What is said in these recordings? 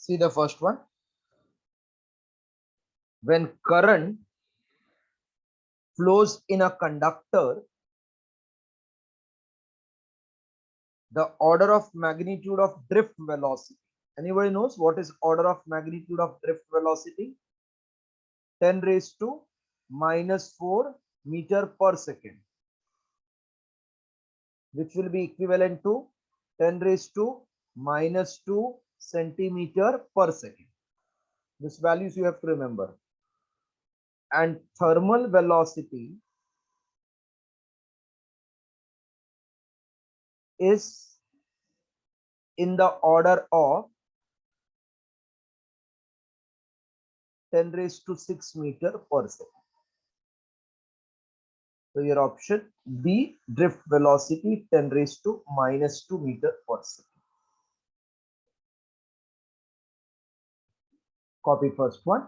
See the first one. When current flows in a conductor, the order of magnitude of drift velocity. Anybody knows what is order of magnitude of drift velocity? 10 raised to minus 4 meter per second, which will be equivalent to 10 raised to minus 2 centimeter per second. This values you have to remember. And thermal velocity is in the order of 10 raised to 6 meter per second. So your option B, drift velocity 10 raised to minus 2 meter per second. Copy first one.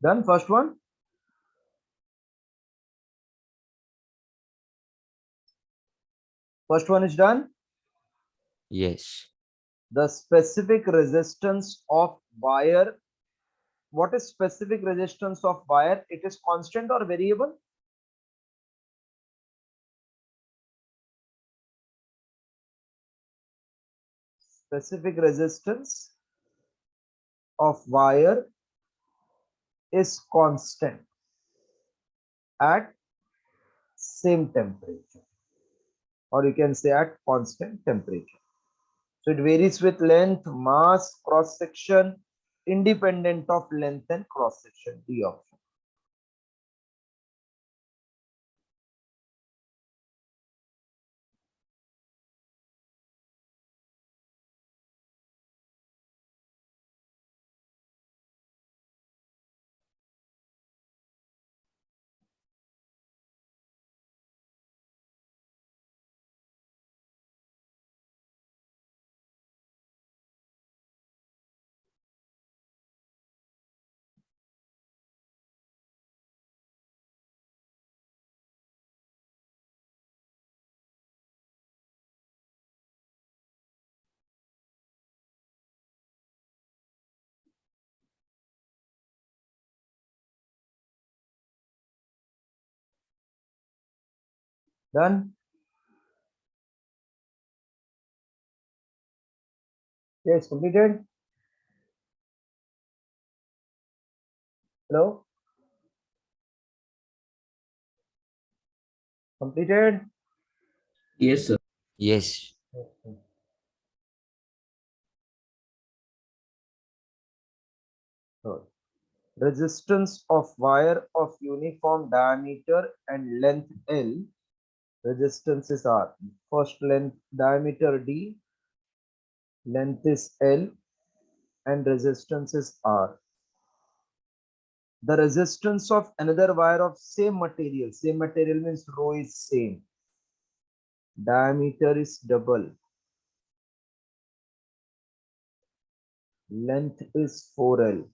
Done first one. First one is done. Yes. The specific resistance of wire. What is specific resistance of wire? It is constant or variable? Specific resistance of wire is constant at same temperature, or you can say at constant temperature. So it varies with length, mass, cross section, independent of length and cross section. D option. Done. Yes, completed. Hello, completed. Yes, sir. Yes. So, resistance of wire of uniform diameter and length L. Resistances are first length diameter D, length is L, and resistance is R. The resistance of another wire of same material means rho is same, diameter is double, length is 4L.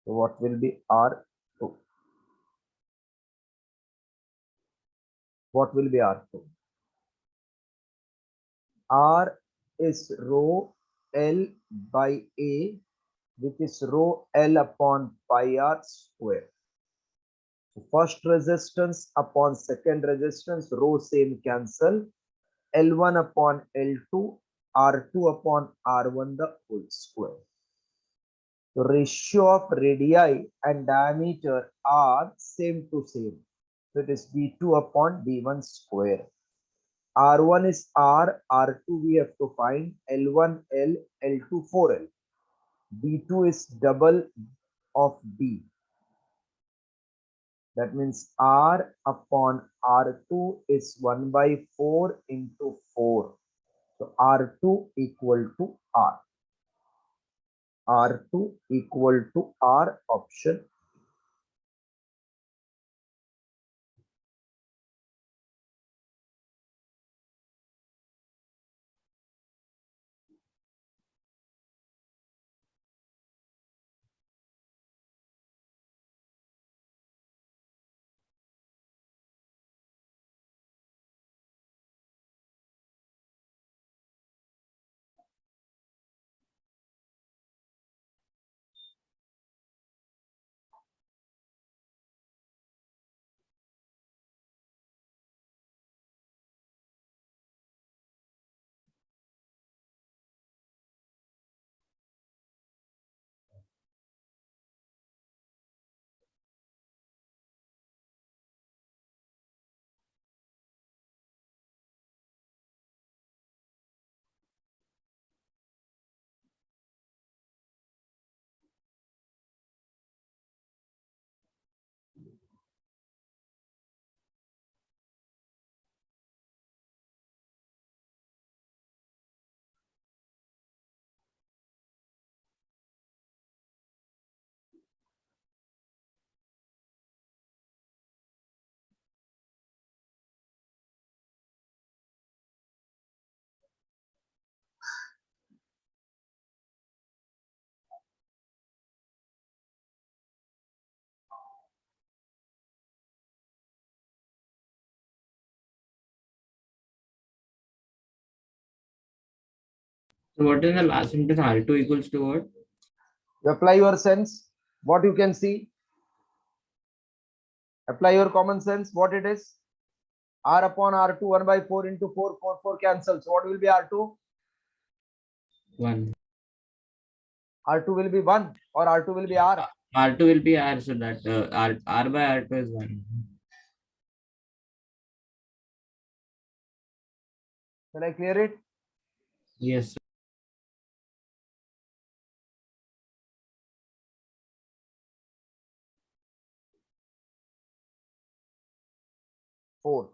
So what will be R2? What will be R2? R is rho L by A, which is rho L upon pi r square. So first resistance upon second resistance, rho same cancel. L1 upon L2, R2 upon R1 the whole square. The ratio of radii and diameter are same to same. So it is d2 upon d1 square. R1 is R, R2 we have to find, L1 L, L2 4L. D2 is double of D. That means R upon R2 is 1 by 4 into 4. So R2 equal to R. R2 equal to R, option. So what is the last sentence? R2 equals to what? You apply your sense, what you can see. Apply your common sense, what it is. R upon R2, 1 by 4 into 4, 4, 4 cancels. So what will be R2? 1. R2 will be 1 or R2 will be R. R2 will be R, so that R by R2 is 1. Shall I clear it? Yes, sir. Fourth.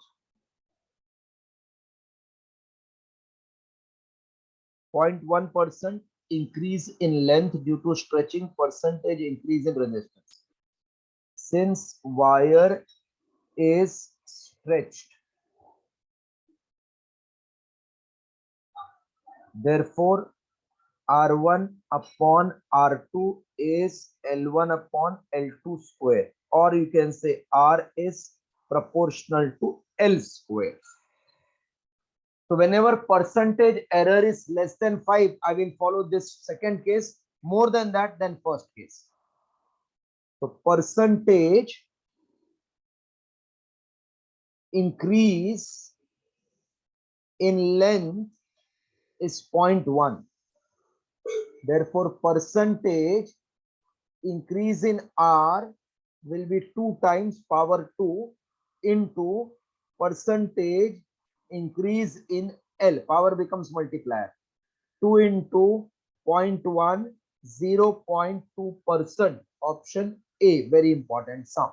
0.1% increase in length due to stretching, percentage increase in resistance. Since wire is stretched, therefore R1 upon R2 is L1 upon L2 square, or you can say R is proportional to L square. So whenever percentage error is less than 5, I will follow this second case. More than that, then first case. So percentage increase in length is 0.1. Therefore, percentage increase in R will be 2 times power 2 into percentage increase in L. Power becomes multiplier. 2 into 0.1, 0.2%. Option A, very important sum.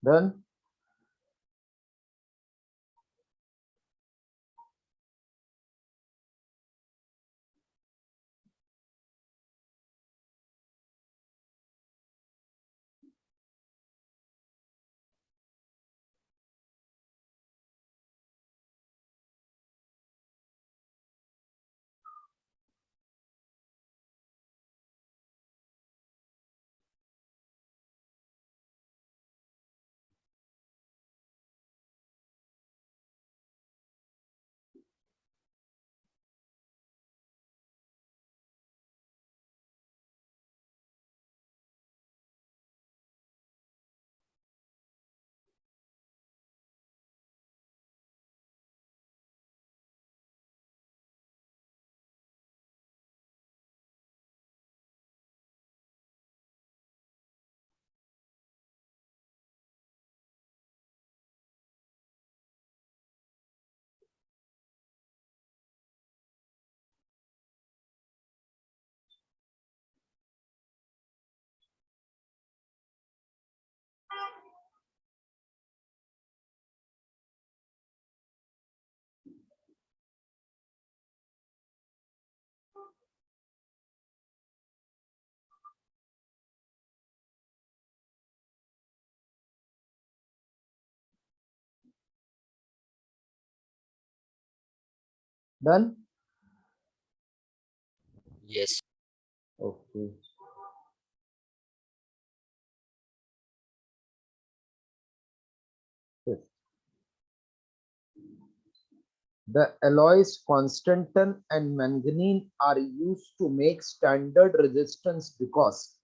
Done. Done. Yes. Okay. Fifth. The alloys constantan and manganese are used to make standard resistance because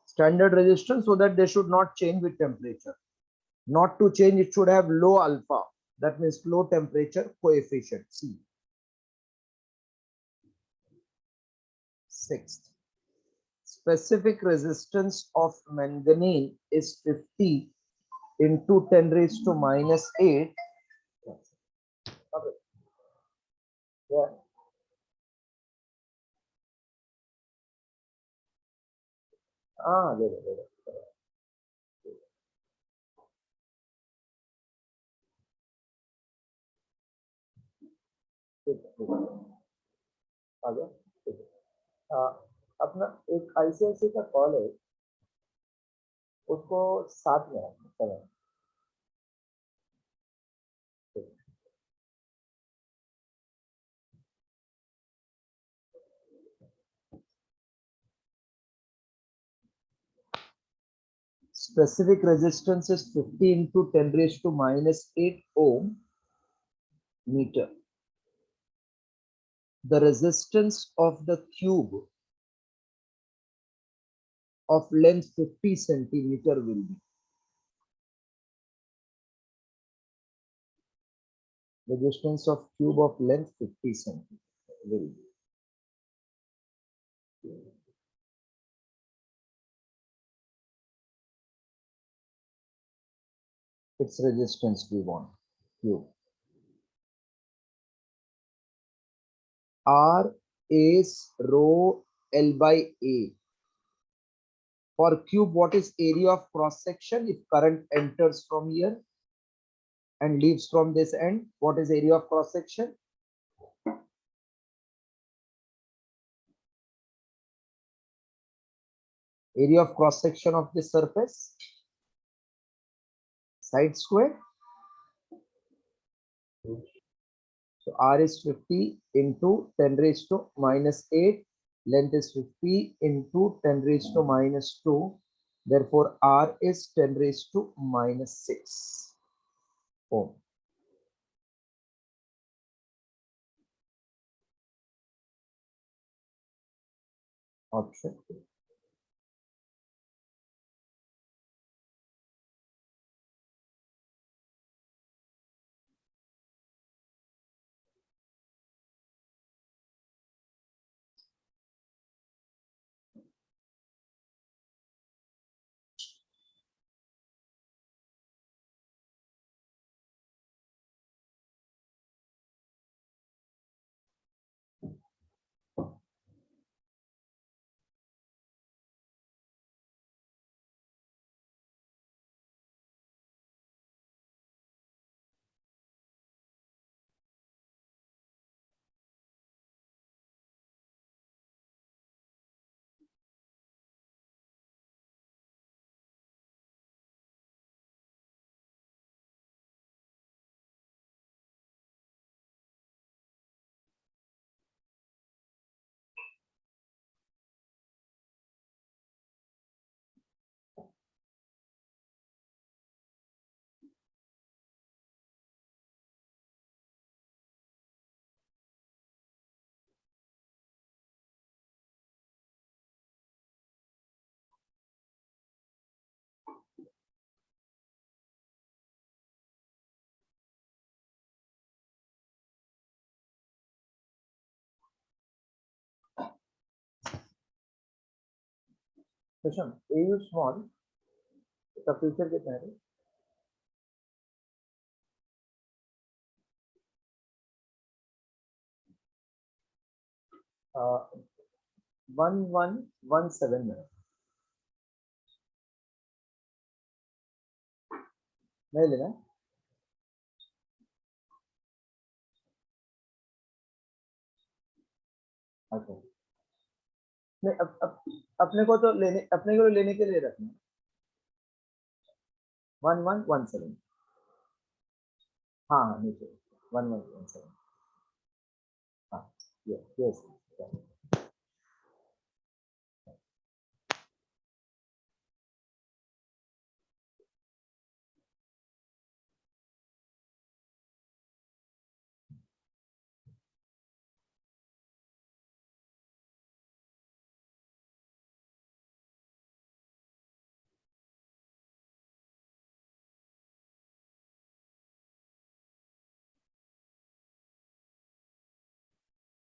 standard resistance so that they should not change with temperature. Not to change, it should have low alpha. That means low temperature coefficient C. Sixth, specific resistance of manganese is 50 into 10 raised to minus 8. Okay. Yeah. दे ठीक है, ठीक है, आ गया, ठीक है। अपना एक ICIC का कॉल है, उसको साथ में रखना, चलो। Specific resistance is 50 into 10 raised to minus 8 ohm meter. The resistance of the cube of length 50 centimeter will be. Resistance of cube of length 50 centimeter will be. Its resistance we want, cube. R is rho L by A. For cube, what is area of cross section if current enters from here and leaves from this end? What is area of cross section? Area of cross section of this surface? Side square. So R is 50 into 10 raised to minus 8. Length is 50 into 10 raised to minus 2. Therefore, R is 10 raised to minus 6 ohm. Option. Sushant, AU small, the future कितना है? 1117 में नहीं लेना. अच्छा नहीं, अपने को तो लेने के लिए रखना. 1117. हाँ हाँ नीचे 1117. हाँ yes.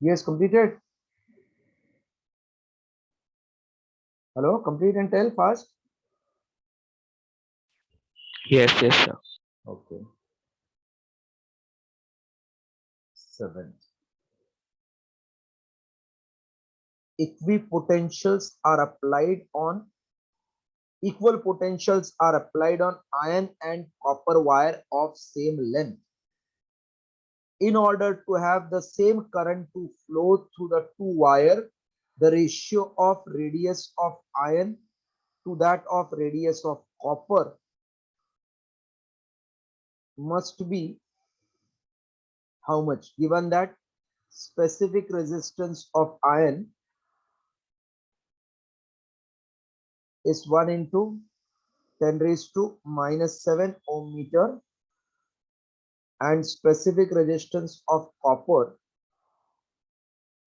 Yes, completed. Hello, complete and tell fast. Yes, sir. Okay. 7. Equipotentials are applied on Equal potentials are applied on iron and copper wire of same length. In order to have the same current to flow through the two wire, the ratio of radius of iron to that of radius of copper must be how much? Given that specific resistance of iron is 1 into 10 raised to minus 7 ohm meter and specific resistance of copper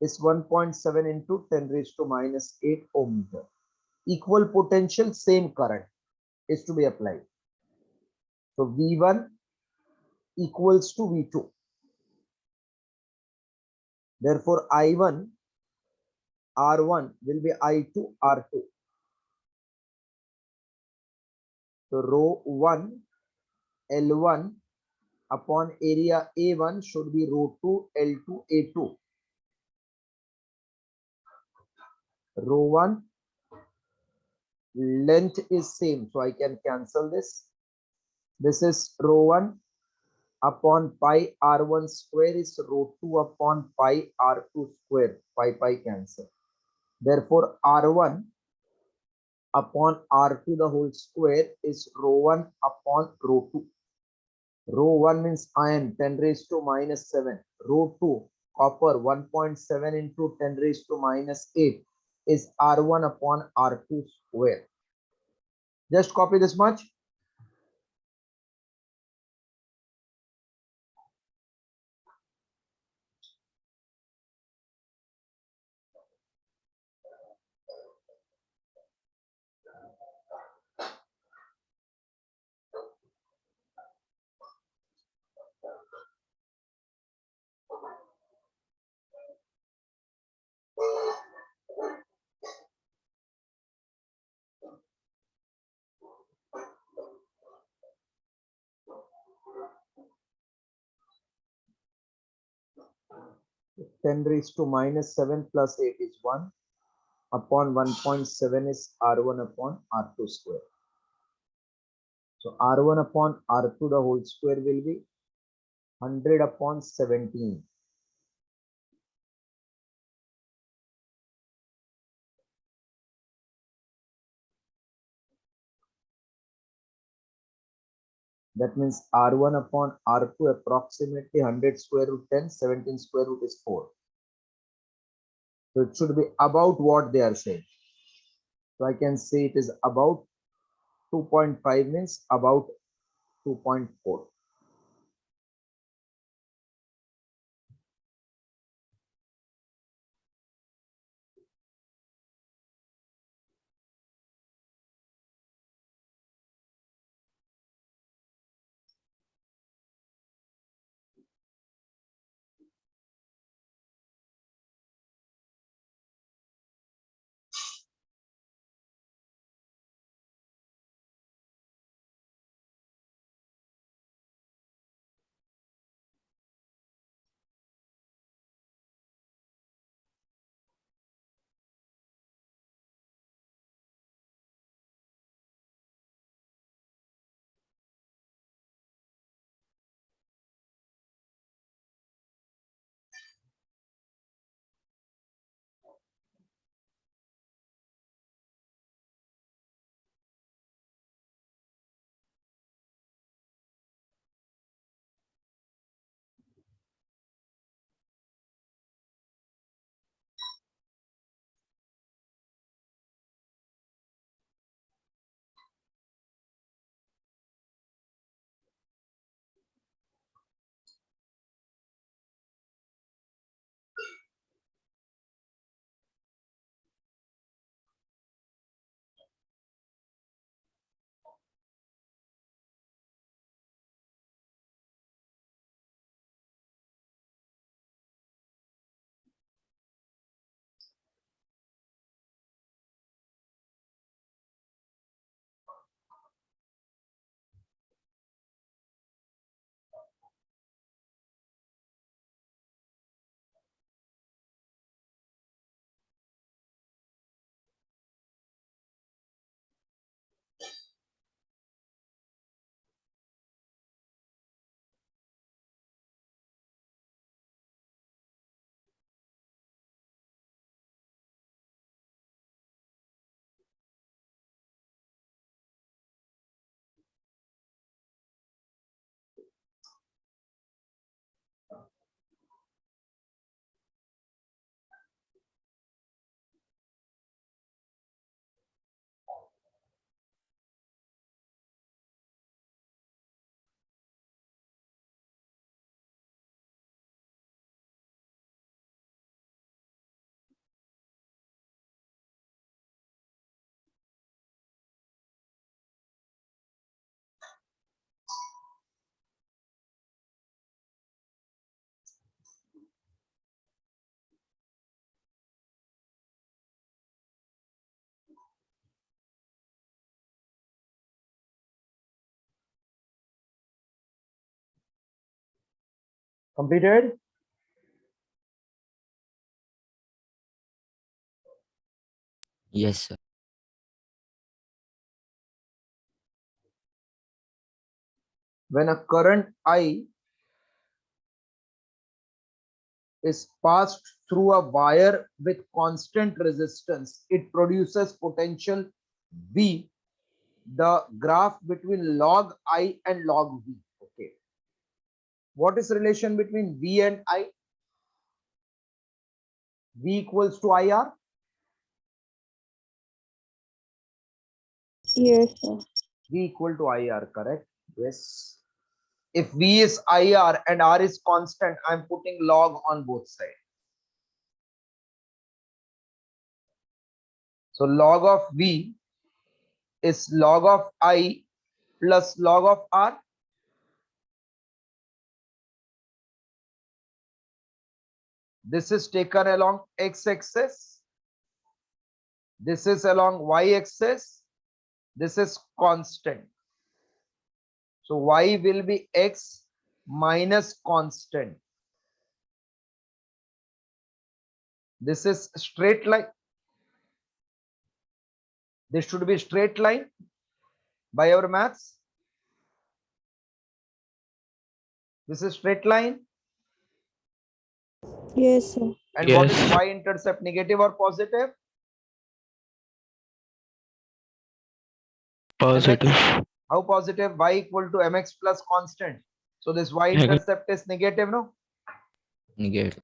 is 1.7 into 10 raised to minus 8 ohm meter. Equal potential, same current is to be applied. So V1 equals to V2. Therefore, I1 R1 will be I2 R2. So rho 1 L1 upon area A1 should be rho 2 L2 A2. Rho 1 length is same, so I can cancel this. This is rho 1 upon pi r1 square is rho 2 upon pi r2 square. Pi cancel. Therefore, r1 upon r2 the whole square is rho 1 upon rho 2. Rho 1 means iron 10 raised to minus 7. Rho 2 copper 1.7 into 10 raised to minus 8 is r1 upon r2 square. Just copy this much. Ten raised to minus 7 plus 8 is 1 upon 1.7 is r1 upon r2 square. So r1 upon r2 the whole square will be 100 upon 17. That means r1 upon r2 approximately 100 square root 10, 17 square root is 4. So it should be about what they are saying. So I can say it is about 2.5 means about 2.4. Completed? Yes, sir. When a current I is passed through a wire with constant resistance, it produces potential V. The graph between log I and log V. Okay. What is relation between V and I? V equals to IR. Yes, sir. V equal to IR, correct? Yes. If V is IR and R is constant, I'm putting log on both sides. So log of V is log of I plus log of R. This is taken along x-axis. This is along y-axis. This is constant. So y will be x minus constant. This is straight line. This should be straight line by our maths. This is straight line. Yes, sir. And what is Yes. y-intercept, negative or positive? Positive. Mx. How positive? Y equal to mx plus constant. So this y-intercept is negative, no? Negative.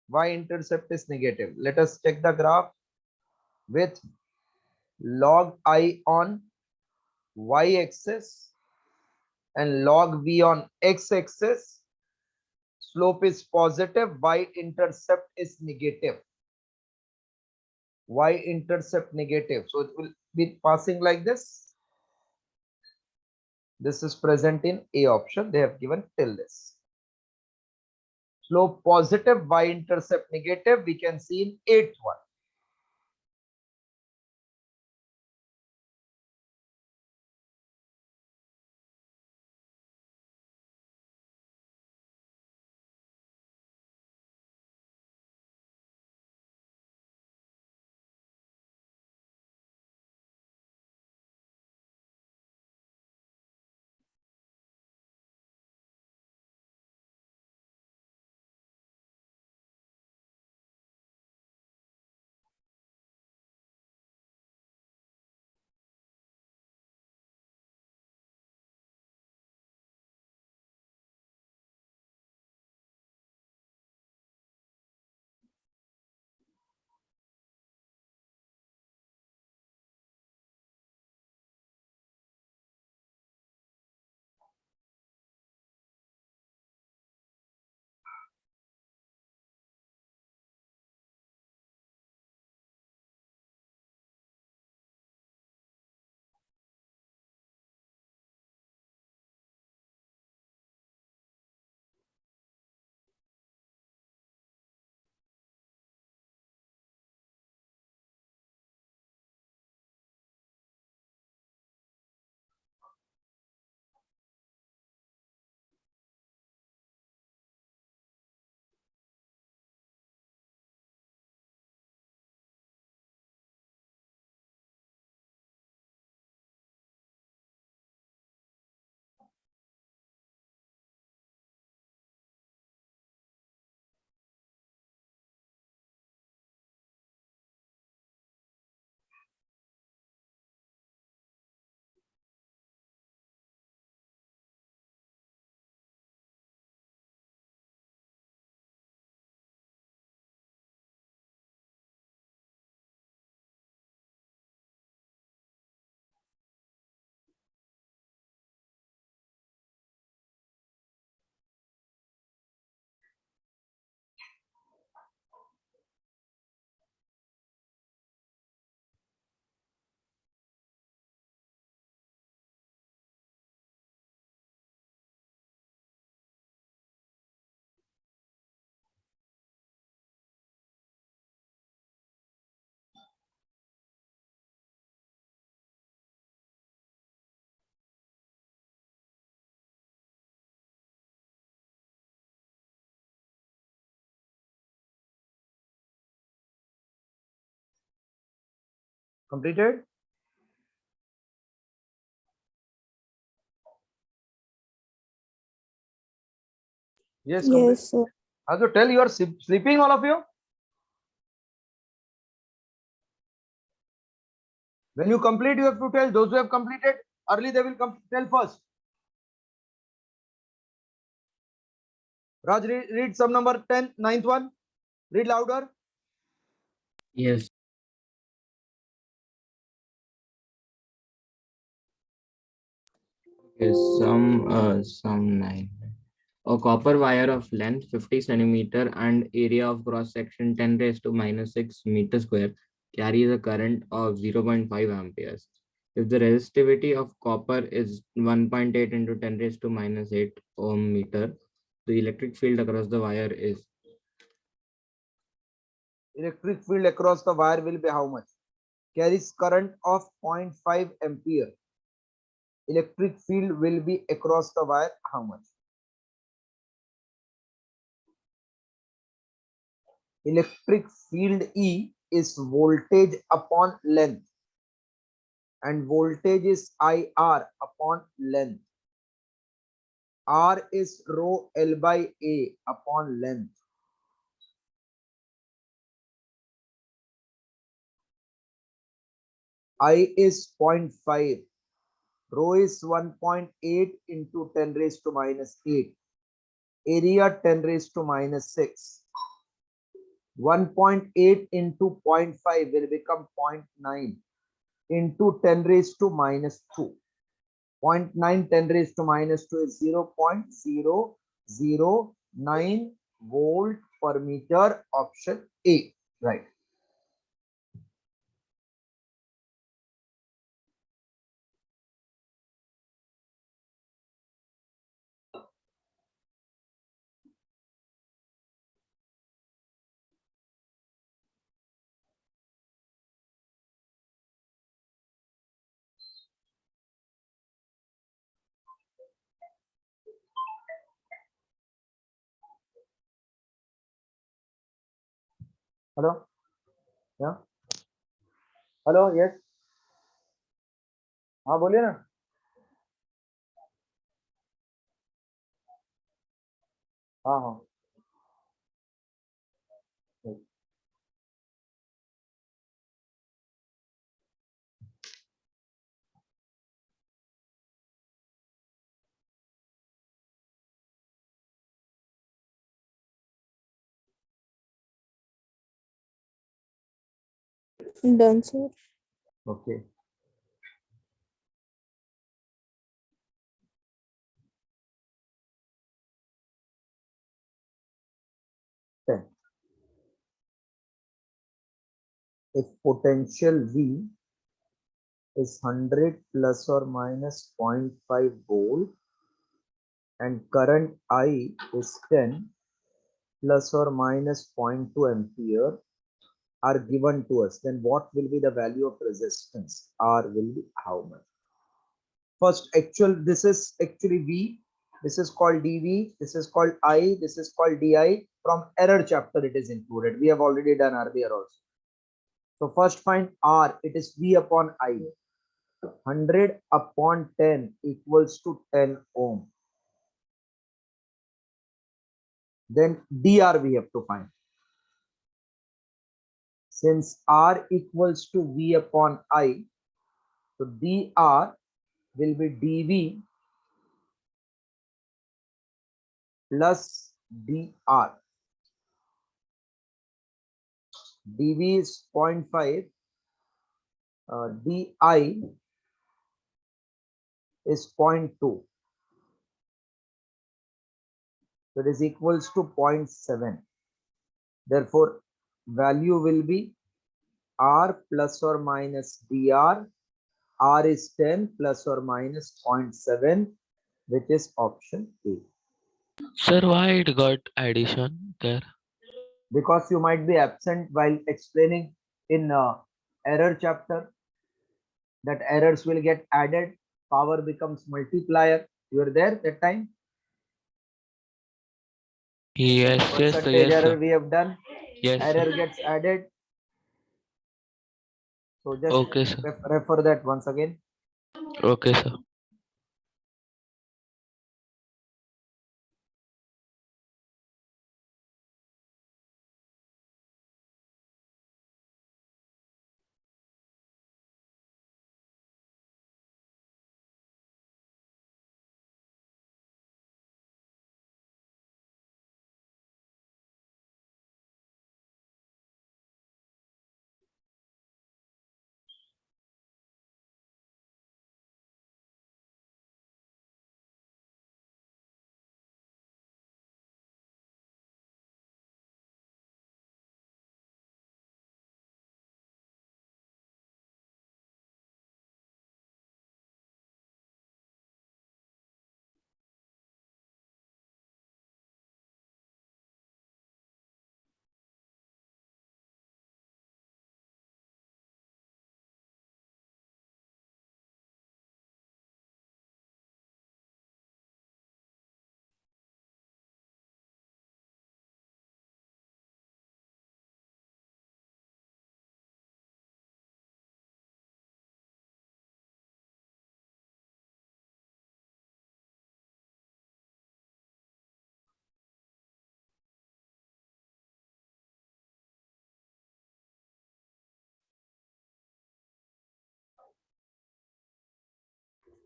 Y-intercept is negative. Let us check the graph with log I on y-axis and log V on x-axis. Slope is positive, y-intercept is negative. Y-intercept negative. So it will be passing like this. This is present in A option. They have given till this. Slope positive, y-intercept negative. We can see in eighth one. Completed? Yes, complete. Yes, sir. Also tell you are sleeping, all of you. When you complete, you have to tell those who have completed early, they will tell first. Raj, read sum number 10, ninth one. Read louder. Yes. Yes. Some 9. A copper wire of length 50 centimeter and area of cross section 10 raised to minus 6 meter square carries a current of 0.5 amperes. If the resistivity of copper is 1.8 into 10 raised to minus 8 ohm meter, the electric field across the wire is. Electric field across the wire will be how much? Carries current of 0.5 ampere. Electric field will be across the wire how much? Electric field E is voltage upon length, and voltage is IR upon length. R is rho L by A upon length. I is 0.5. Rho is 1.8 into 10 raised to minus 8. Area 10 raised to minus 6. 1.8 into 0.5 will become 0.9 into 10 raised to minus 2. 0.9 10 raised to minus 2 is 0.009 volt per meter, option A. Right. Hello? Yeah? Hello? Yes? हाँ बोलिए ना. हाँ हाँ. Done, sir. Okay. Then, if potential V is 100 plus or minus 0.5 volt and current I is 10 plus or minus 0.2 ampere are given to us, then what will be the value of resistance? R will be how much? First, this is actually V. This is called dV. This is called I. This is called di. From error chapter, it is included. We have already done earlier also. So first find R. It is V upon I. 100 upon 10 equals to 10 ohm. Then dr we have to find. Since R equals to V upon I, so dr will be dV plus dr. dV is 0.5. di is 0.2. So it is equals to 0.7. Therefore, value will be R plus or minus dr. R is 10 plus or minus 0.7, which is option A. Sir, why it got addition there? Because you might be absent while explaining in error chapter, that errors will get added, power becomes multiplier. You are there that time? Yes, yes, sir, Percentage yes, error sir. we have done. Yes, Error sir. gets added. So just Okay, sir. refer that once again. Okay, sir.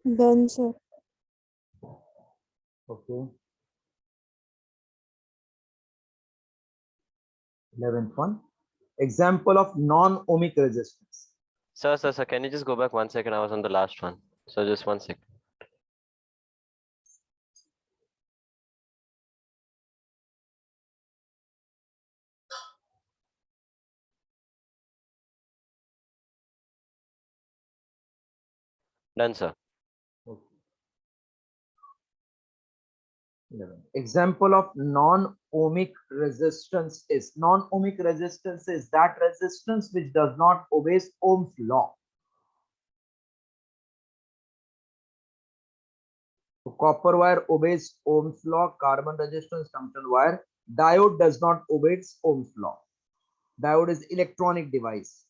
Done, sir. Okay. 11th one. Example of non-ohmic resistance. Sir, can you just go back 1 second? I was on the last one. So just 1 second. Done, sir. Okay. 11. Example of non-ohmic resistance is that resistance which does not obey Ohm's law. So copper wire obeys Ohm's law, carbon resistance, tungsten wire. Diode does not obey Ohm's law. Diode is electronic device.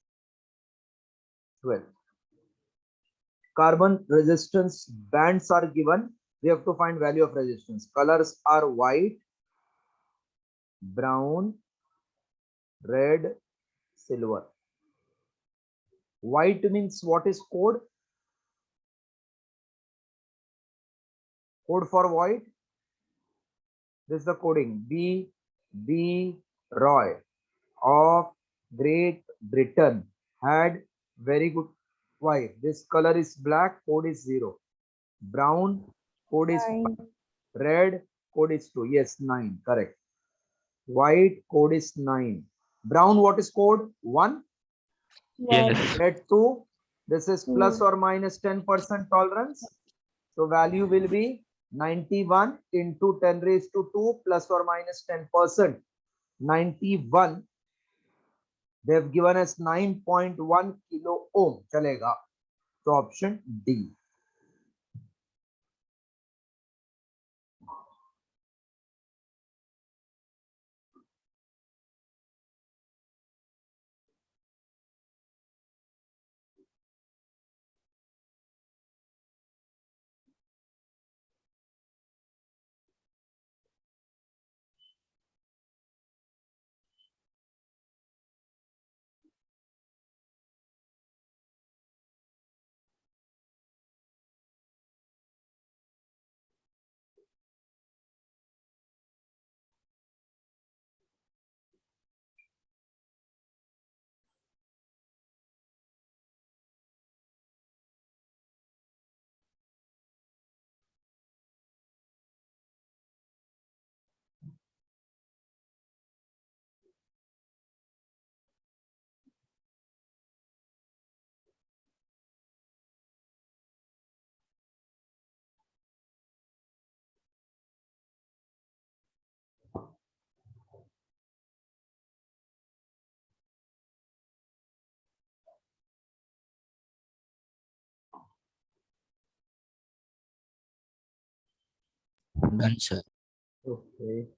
12. Carbon resistance bands are given. We have to find value of resistance. Colors are white, brown, red, silver. White means what is code? Code for white. This is the coding. B. Roy of Great Britain had very good wife. This color is black, code is 0. Brown, code is 5. 9. Red, code is 2. Yes, 9. Correct. White, code is 9. Brown, what is code? 1. Yes. Red, 2. This is plus or minus 10% tolerance. So value will be 91 into 10 raised to 2 plus or minus 10%. 91. They have given us 9.1 kilo ohm. Chalega. So option D. Done, sir. Okay.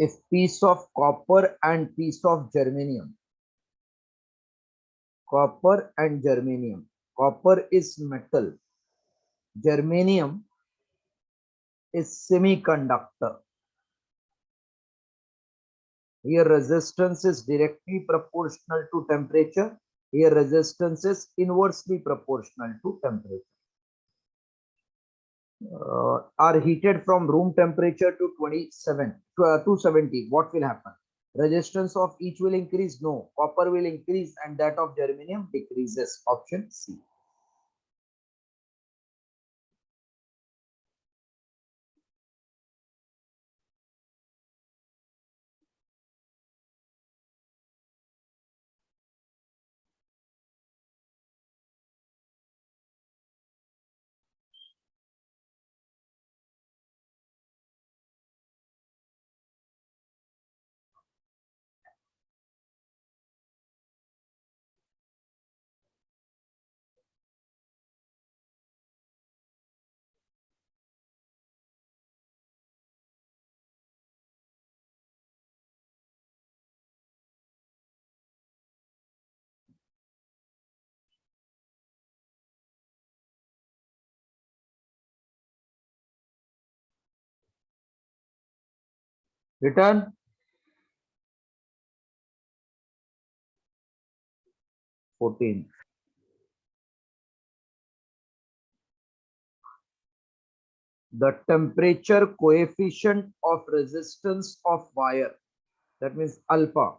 if piece of copper and piece of germanium, copper and germanium, copper is metal, germanium is semiconductor. Here resistance is directly proportional to temperature. Here resistance is inversely proportional to temperature. Are heated from room temperature to 270. What will happen? Resistance of each will increase? No. Copper will increase and that of germanium decreases. Option C. Return. 14. The temperature coefficient of resistance of wire, that means alpha,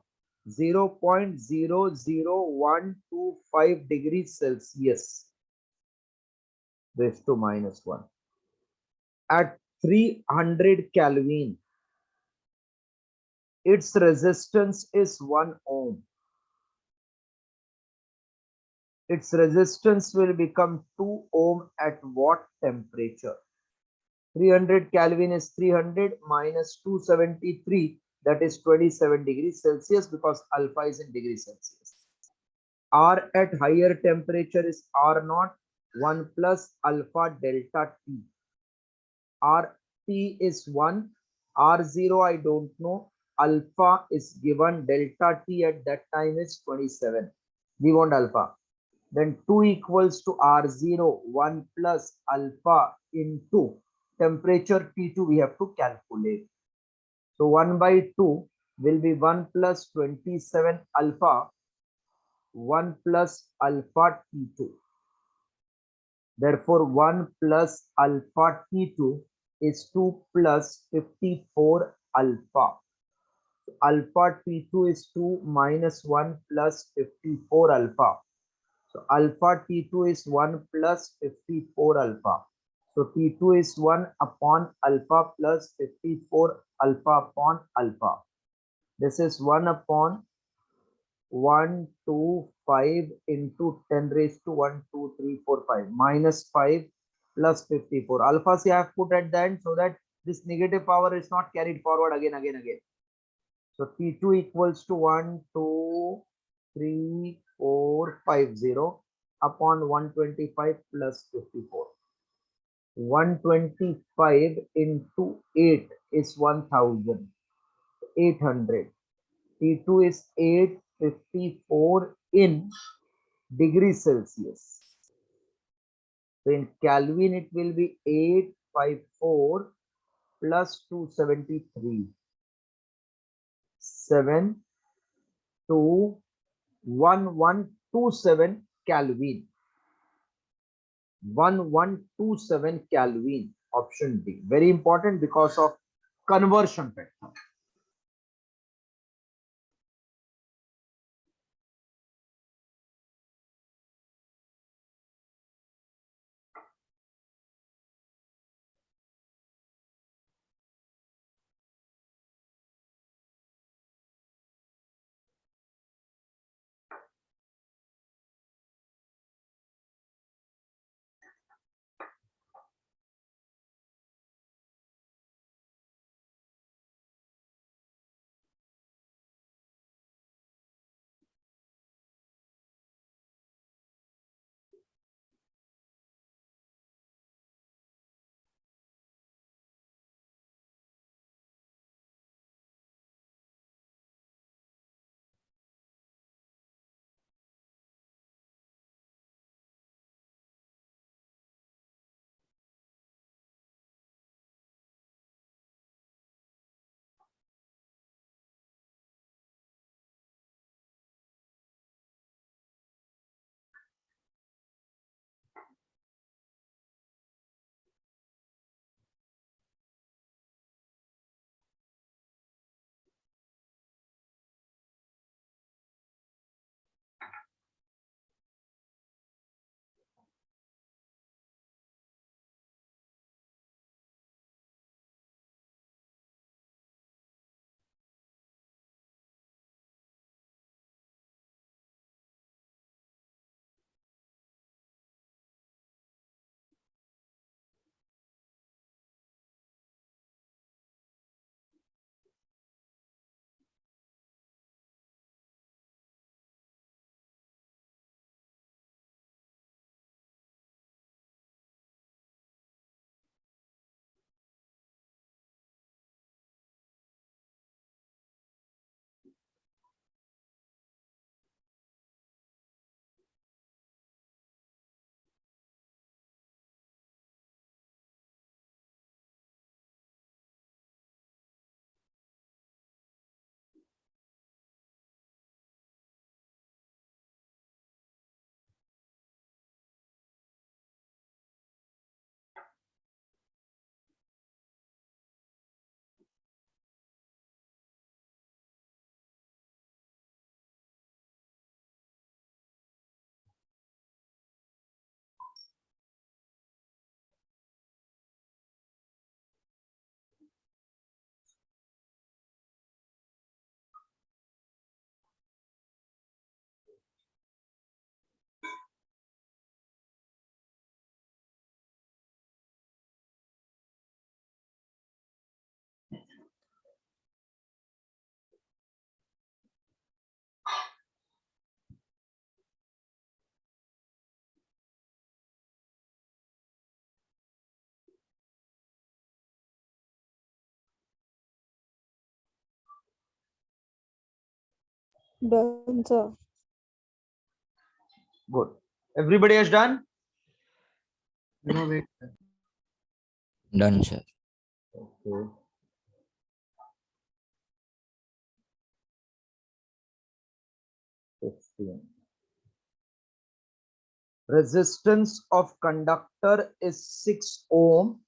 0.00125 degrees Celsius raised to -1. At 300 Kelvin, its resistance is 1 ohm. Its resistance will become 2 ohm at what temperature? 300 Kelvin is 300 minus 273, that is 27 degrees Celsius because alpha is in degrees Celsius. R at higher temperature is R naught, 1 plus alpha delta T. R T is 1, R0 I don't know, alpha is given, delta T at that time is 27. We want alpha. Then 2 equals to R0, 1 plus alpha into temperature T2 we have to calculate. So 1 by 2 will be 1 plus 27 alpha, 1 plus alpha T2. Therefore 1 plus alpha T2 is 2 plus 54 alpha. Alpha T2 is 2 minus 1 plus 54 alpha. So alpha T2 is 1 plus 54 alpha. So T2 is 1 upon alpha plus 54 alpha upon alpha. This is 1 upon 125 into 10 raised to 1, 2, 3, 4, 5 minus 5 plus 54. Alpha C I have put at the end so that this negative power is not carried forward again. So T2 equals to 1, 2, 3, 4, 5, 0 upon 125 plus 54. 125 into 8 is 1000, 800. T2 is 854 in degrees Celsius. So in Kelvin it will be 854 plus 273. 72127 Kelvin. 1127 Kelvin. Option D. Very important because of conversion factor. Done, sir. Good. Everybody has done? No, wait. Done, sir. Okay. Resistance of conductor is 6 ohm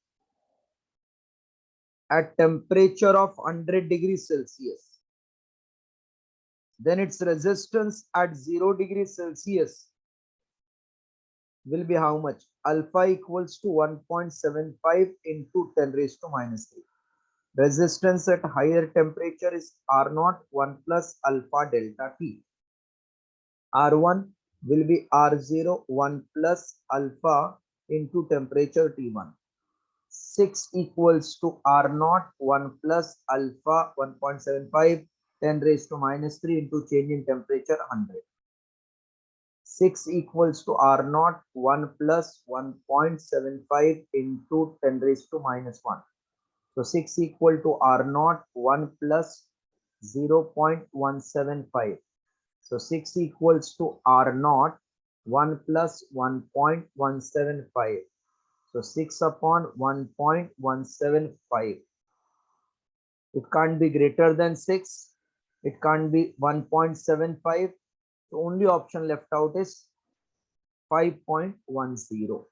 at temperature of 100 degrees Celsius. Then its resistance at 0 degrees Celsius will be how much? Alpha equals to 1.75 into 10 raised to minus 3. Resistance at higher temperature is R0 1 plus alpha delta T. R1 will be R0 1 plus alpha into temperature T1. 6 equals to R0 1 plus alpha 1.75 10 raised to minus 3 into change in temperature 100. 6 equals to R0 1 plus 1.75 into 10 raised to minus 1. So 6 equal to R0 1 plus 0.175. So 6 equals to R0 1 plus 1.175. So 6 upon 1.175. It can't be greater than 6. It can't be 1.75. The only option left out is 5.10.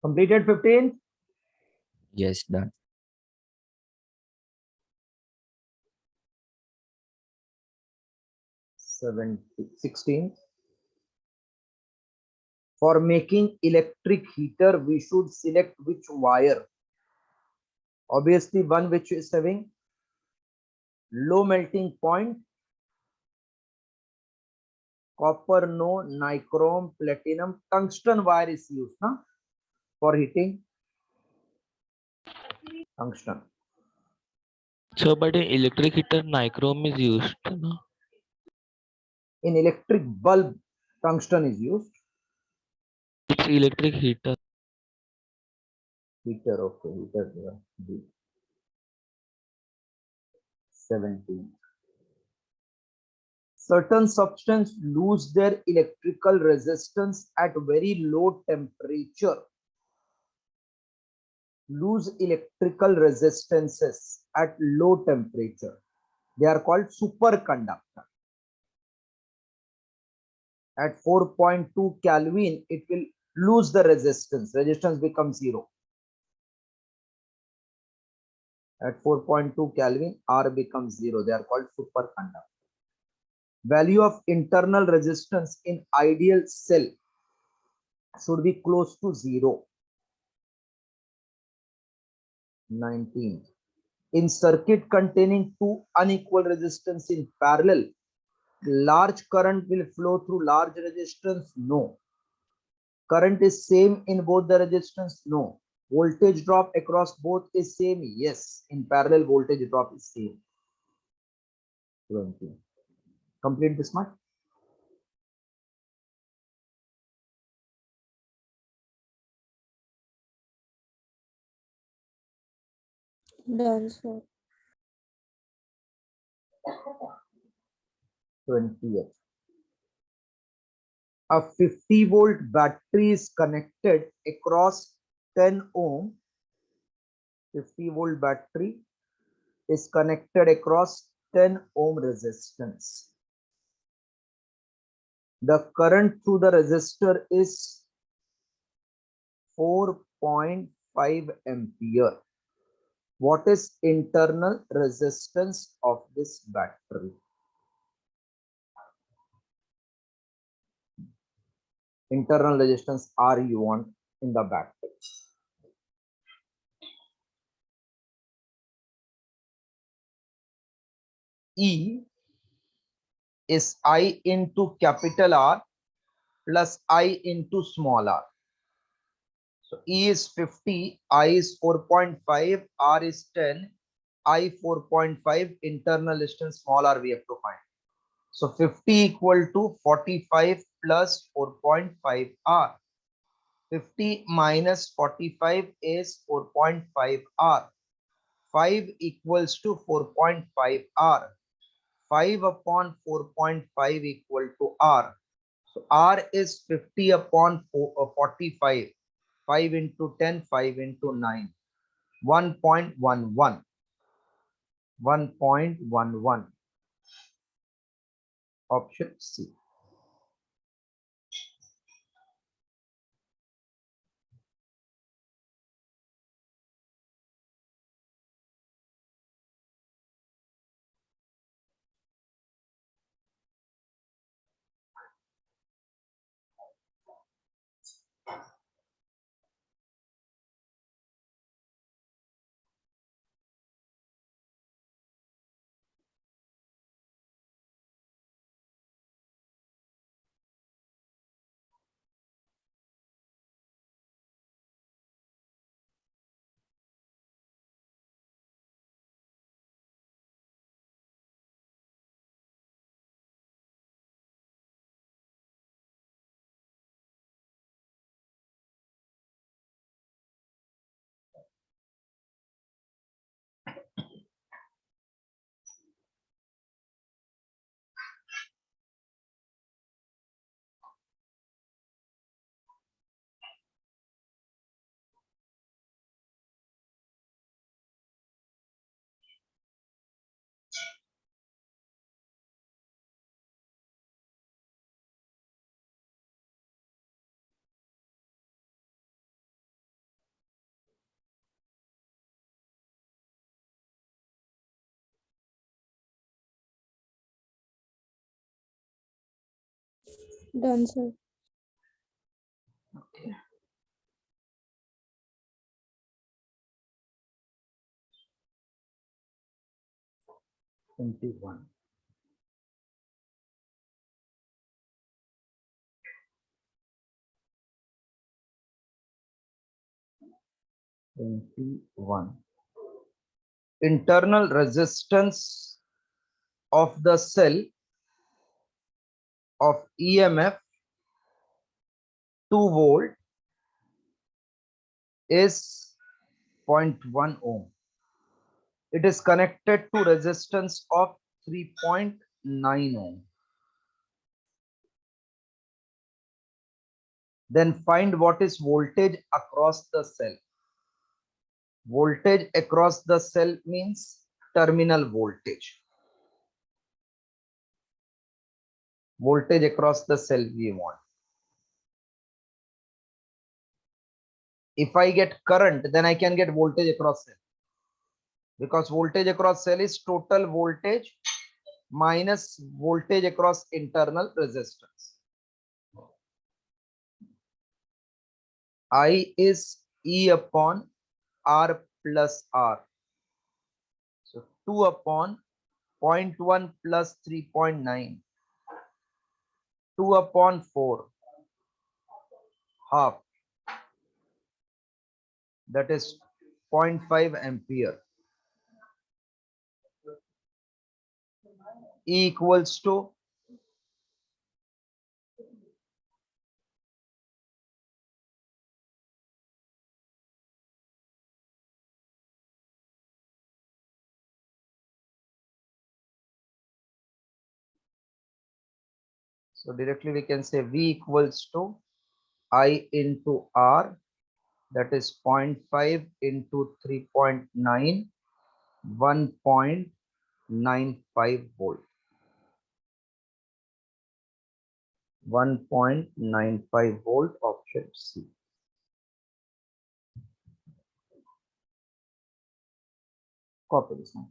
Completed 15th? Yes, done. 16th. For making electric heater, we should select which wire? Obviously, one which is having low melting point. Copper, no. Nichrome, platinum, tungsten wire is used for heating. Tungsten. So, but in electric heater, nichrome is used. No? In electric bulb, tungsten is used. It's electric heater. Heater, okay. Heater, B. 17. Certain substances lose their electrical resistance at very low temperature. Lose electrical resistances at low temperature. They are called superconductor. At 4.2 Kelvin, it will lose the resistance. Resistance becomes zero. At 4.2 Kelvin, R becomes zero. They are called superconductor. Value of internal resistance in ideal cell should be close to zero. 19. In circuit containing two unequal resistance in parallel, large current will flow through large resistance? No. Current is same in both the resistance? No. Voltage drop across both is same? Yes. In parallel, voltage drop is same. 20. Complete this much. Done, sir. 20th. A 50-volt battery is connected across 10 ohm. 50-volt battery is connected across 10 ohm resistance. The current through the resistor is 4.5 ampere. What is internal resistance of this battery? Internal resistance R you want in the battery. E is I into capital R plus I into small r. So E is 50, I is 4.5, R is 10, I 4.5, internal distance small r we have to find. So 50 equal to 45 plus 4.5 R. 50 minus 45 is 4.5 R. 5 equals to 4.5 R. 5 upon 4.5 equal to R. So R is 50 upon 45. 5 into 10, 5 into 9. 1.11. 1.11. Option C. Done, sir. 21. Internal resistance of the cell of EMF 2 volt is 0.1 ohm. It is connected to resistance of 3.9 ohm. Then find what is voltage across the cell. Voltage across the cell means terminal voltage. Voltage across the cell we want. If I get current, then I can get voltage across cell. Because voltage across cell is total voltage minus voltage across internal resistance. I is E upon R plus R. So 2 upon 0.1 plus 3.9. 2 upon 4. Half. That is 0.5 ampere. E equals to so directly we can say V equals to I into R, that is 0.5 into 3.9, 1.95 volt. 1.95 volt, option C. Copy this one.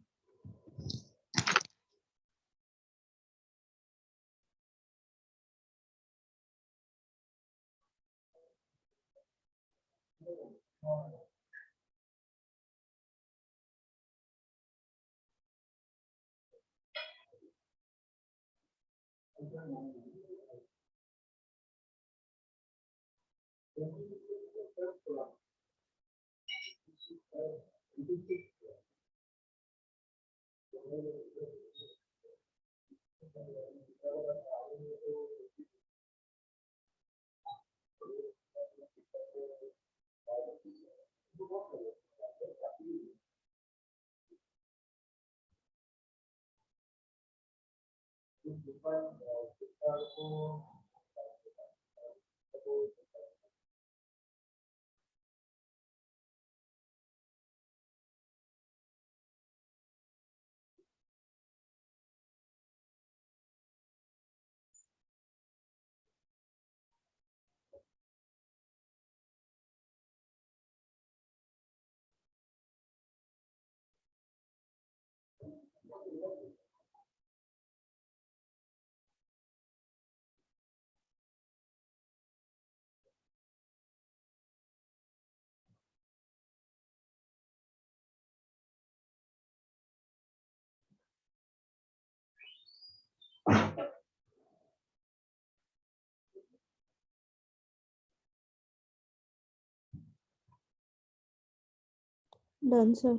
Done, sir.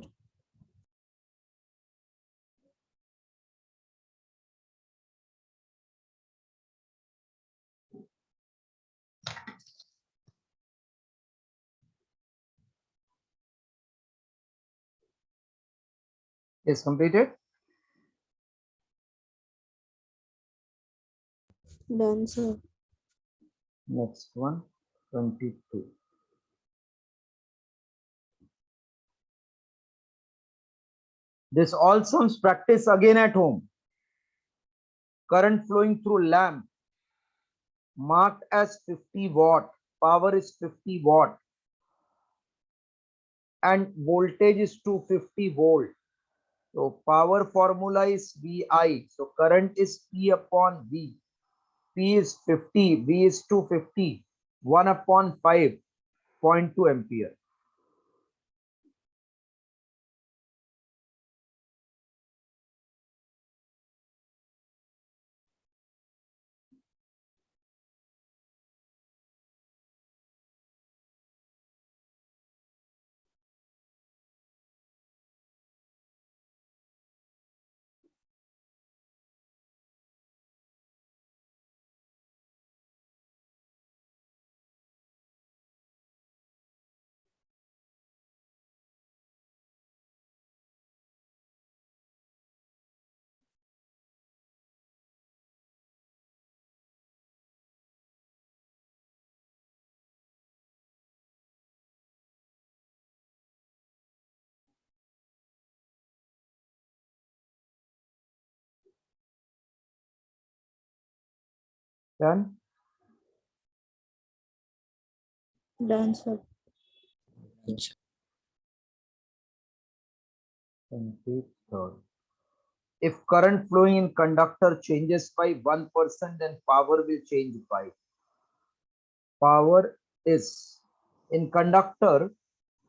Is completed. Done, sir. Next one, 22. This all sums practice again at home. Current flowing through lamp marked as 50 watt. Power is 50 watt. And voltage is 250 volt. So power formula is VI. So current is P upon V. P is 50, V is 250. 1 upon 5, 0.2 ampere. Done? Done, sir. Done, sir. 23rd. If current flowing in conductor changes by 1%, then power will change by. Power is in conductor,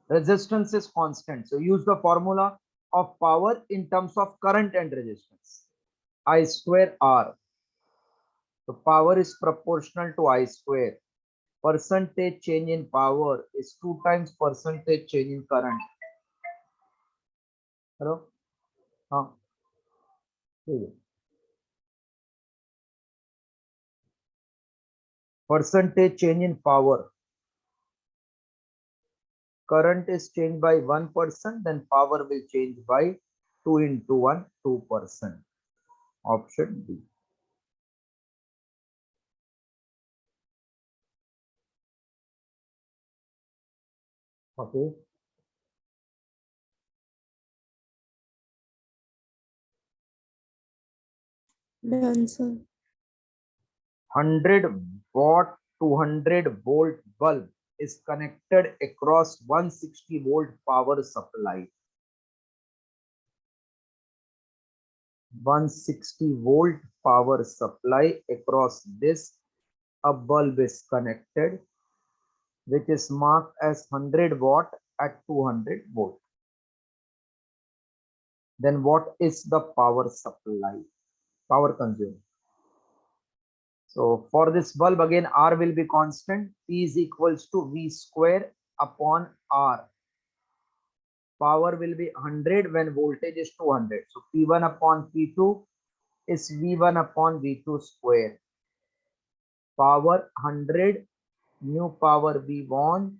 resistance is constant. So use the formula of power in terms of current and resistance. I square R. So power is proportional to I square. Percentage change in power is 2 times percentage change in current. Hello? Huh? Percentage change in power. Current is changed by 1%, then power will change by 2 into 1, 2%. Option B. Okay. Done, sir. 100 watt 200 volt bulb is connected across 160 volt power supply. 160 volt power supply, across this a bulb is connected which is marked as 100 watt at 200 volt. Then what is the power supply, power consumed? So for this bulb again R will be constant. P is equals to V square upon R. Power will be 100 when voltage is 200. So P1 upon P2 is V1 upon V2 square. Power 100, new power V1.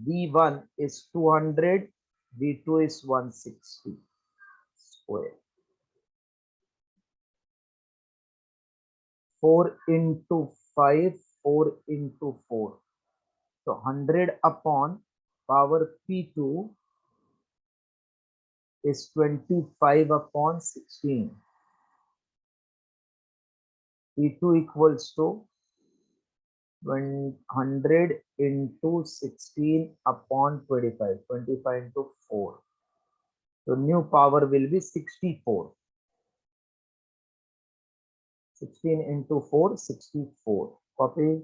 V1 is 200, V2 is 160 square. 4 into 5, 4 into 4. So 100 upon power P2 is 25 upon 16. P2 equals to 100 into 16 upon 25, 25 into 4. So new power will be 64. 16 into 4, 64. Copy.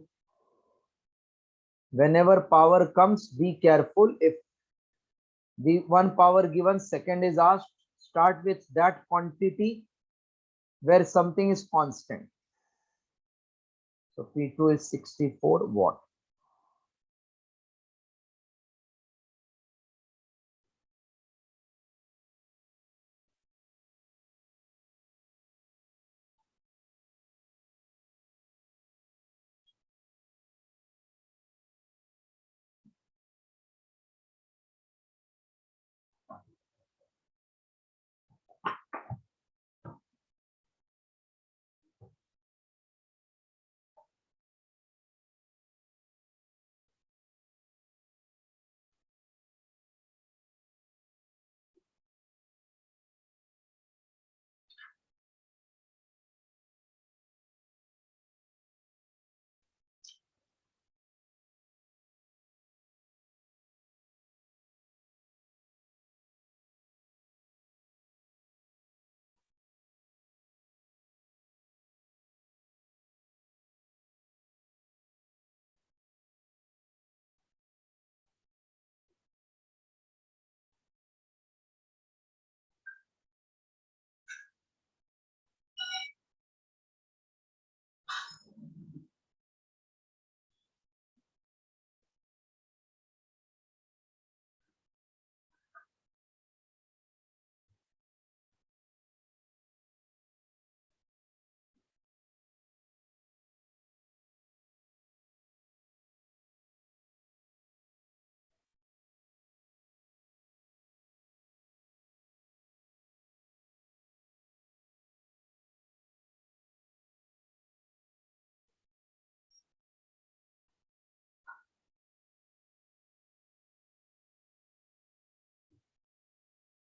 Whenever power comes, be careful. If the one power given, second is asked, start with that quantity where something is constant. So P2 is 64 watt.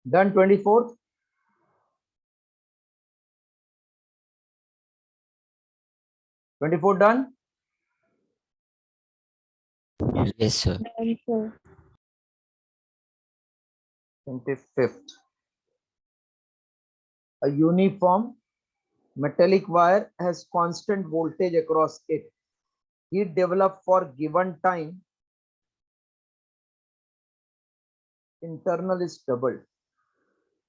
Done 24th. 24 done? Yes, sir. Done, sir. 25th. A uniform metallic wire has constant voltage across it. Heat developed for given time internal is doubled.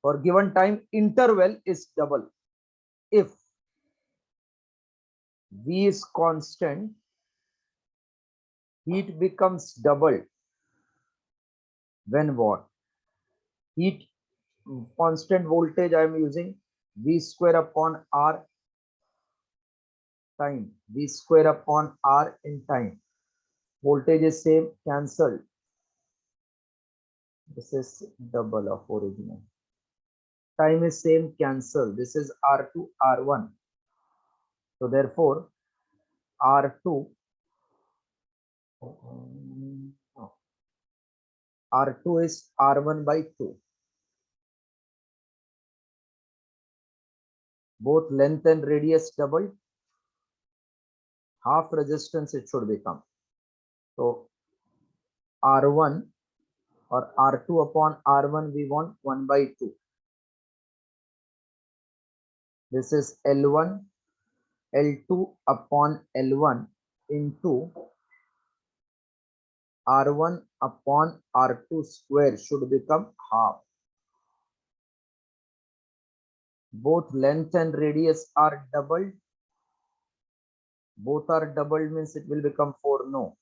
For given time interval is double. If V is constant, heat becomes double. When what? Heat constant voltage I am using V square upon R time. V square upon R in time. Voltage is same, cancelled. This is double of original. Time is same, cancel. This is R2, R1. So therefore, R2, R2 is R1 by 2. Both length and radius doubled. Half resistance it should become. So R1 or R2 upon R1 we want 1 by 2. This is L1, L2 upon L1 into R1 upon R2 square should become half. Both length and radius are doubled. Both are doubled means it will become 4. No.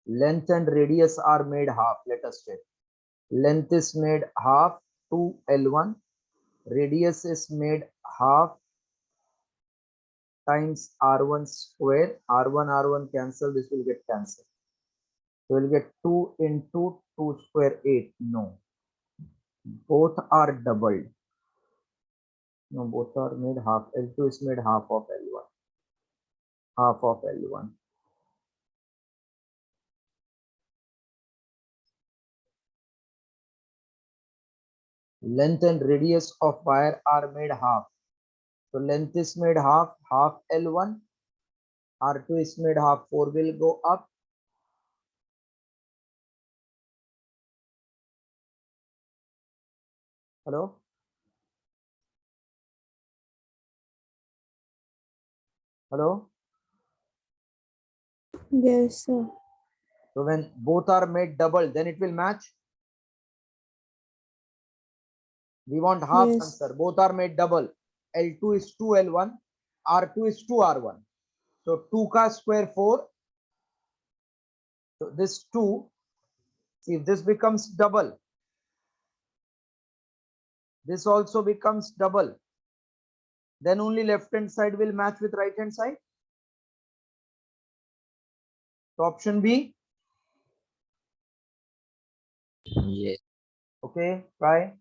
Length and radius are made half. Let us check. Length is made half 2L1. Radius is made half times R1 square. R1 cancel. This will get cancelled. So we'll get 2 into 2 square 8. No. Both are doubled. No, both are made half. L2 is made half of L1. Half of L1. Length and radius of wire are made half. So length is made half L1. R2 is made half. 4 will go up. Hello? Hello? Yes, sir. So when both are made double, then it will match. We want half Yes. answer. Both are made double. L2 is 2L1. R2 is 2R1. So 2 ka square 4. So this 2, see if this becomes double. This also becomes double. Then only left hand side will match with right hand side. So option B. Yes. Okay, try.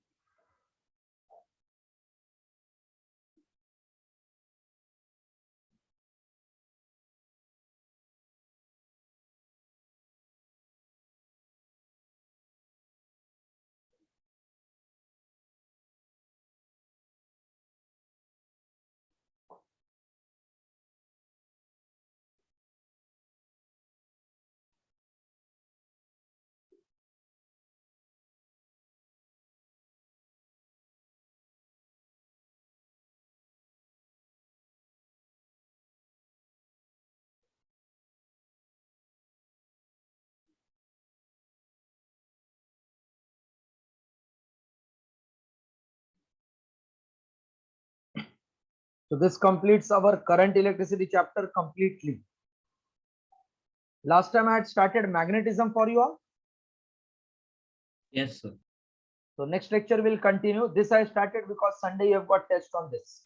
So this completes our current electricity chapter completely. Last time I had started magnetism for you all. Yes, sir. So next lecture will continue. This I started because Sunday you have got test on this.